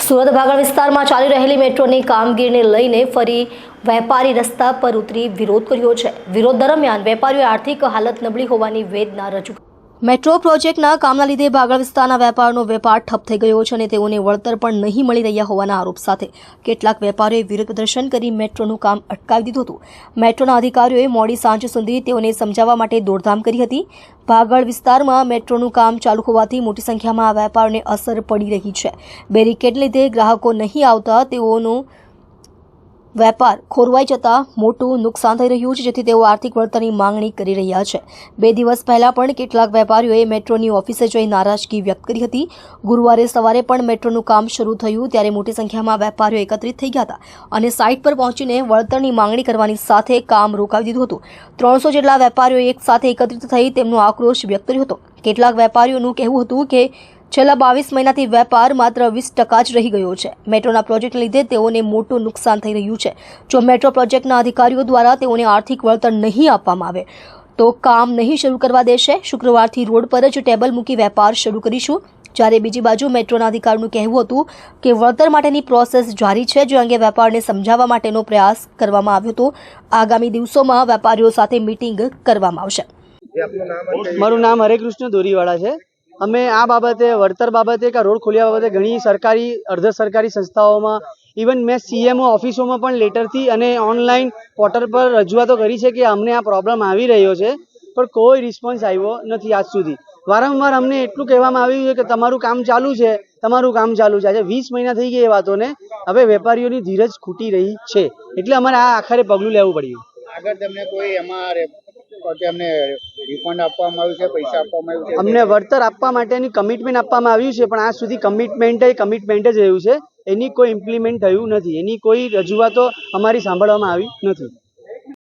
સુરત ભાગળ વિસ્તારમાં ચાલી રહેલી મેટ્રોની કામગીરીને લઈને ફરી વેપારી રસ્તા પર ઉતરી વિરોધ કર્યો છે। વિરોધ દરમિયાન વેપારીઓએ આર્થિક હાલત નબળી હોવાની વેદના રજૂ કરી। મેટ્રો પ્રોજેક્ટના કામના લીધે ભાગળ વિસ્તારના વેપારનો વેપાર ઠપ થઈ ગયો છે અને તેઓને વળતર પણ નહીં મળી રહ્યા હોવાના આરોપ સાથે કેટલાક વેપારીઓએ વિરોધ પ્રદર્શન કરી મેટ્રોનું કામ અટકાવી દીધું હતું। મેટ્રોના અધિકારીઓએ મોડી સાંજ સુધી તેઓને સમજાવવા માટે દોડધામ કરી હતી। ભાગળ વિસ્તારમાં મેટ્રોનું કામ ચાલુ હોવાથી મોટી સંખ્યામાં વેપારીઓને અસર પડી રહી છે। બેરિકેડ લીધે ગ્રાહકો નહીં આવતા તેઓનું વેપાર ખોરવાઈ જતા મોટું નુકસાન થઈ રહ્યું છે, જેથી તેઓ આર્થિક વળતરની માંગણી કરી રહ્યા છે। 2 દિવસ પહેલા પણ કેટલાક વેપારીઓએ મેટ્રોની ઓફિસે જઈ નારાજગી વ્યક્ત કરી હતી। ગુરુવારે સવારે પણ મેટ્રોનું કામ શરૂ થયું ત્યારે મોટી સંખ્યામાં વેપારીઓ એકત્રિત થઈ ગયા હતા અને સાઇટ પર પહોંચીને વળતરની માંગણી કરવાની સાથે કામ રોકાવી દીધું હતું। 300 જેટલા વેપારીઓ એક સાથે એકત્રિત થઈ તેમનો આક્રોશ વ્યક્ત કર્યો હતો। કેટલાક વેપારીઓનું કહેવું હતું કે છેલ્લા 22 મહિનાથી વેપાર માત્ર 20% જ રહી ગયો છે। મેટ્રોના પ્રોજેક્ટને લીધે તેઓને મોટું નુકસાન થઈ રહ્યું છે। જો મેટ્રો પ્રોજેક્ટના અધિકારીઓ દ્વારા તેઓને આર્થિક વળતર નહીં આપવામાં આવે તો કામ નહીં શરૂ કરવા દેશે। શુક્રવારથી રોડ પર જ ટેબલ મૂકી વેપાર શરૂ કરીશું। જ્યારે બીજી બાજુ મેટ્રોના અધિકારીનું કહેવું હતું કે વળતર માટેની પ્રોસેસ જારી છે, જે અંગે વેપારને સમજાવવા માટેનો પ્રયાસ કરવામાં આવ્યો હતો। આગામી દિવસોમાં વેપારીઓ સાથે મીટિંગ કરવામાં આવશે। મારું નામ હરેકૃષ્ણ દોરીવાળા છે। અમે આ બાબતે વળતર બાબતે કે રોડ ખોલ્યા બાબતે ઘણી સરકારી અર્ધ સરકારી સંસ્થાઓમાં ઇવન મેં CMO ઓફિસોમાં પણ લેટરથી અને ઓનલાઈન પોર્ટલ પર રજૂઆતો કરી છે કે અમને આ પ્રોબ્લેમ આવી રહ્યો છે, પણ કોઈ રિસ્પોન્સ આવ્યો નથી આજ સુધી। વારંવાર અમને એટલું કહેવામાં આવ્યું છે કે તમારું કામ ચાલુ છે, તમારું કામ ચાલુ છે। આજે 20 મહિના થઈ ગયા એ વાતોને, હવે વેપારીઓની ધીરજ ખૂટી રહી છે, એટલે અમારે આ આખરે પગલું લેવું પડ્યું। આગળ તમને કોઈ અમને રિફંડ આપવામાં આવ્યું છે, પૈસા આપવામાં આવ્યું છે? અમને વળતર આપવા માટેની કમિટમેન્ટ આપવામાં આવ્યું છે, પણ આજ સુધી કમિટમેન્ટ જ રહ્યું છે, એની કોઈ ઇમ્પ્લિમેન્ટ થયું નથી, એની કોઈ રજૂઆતો અમારી સાંભળવામાં આવી નથી।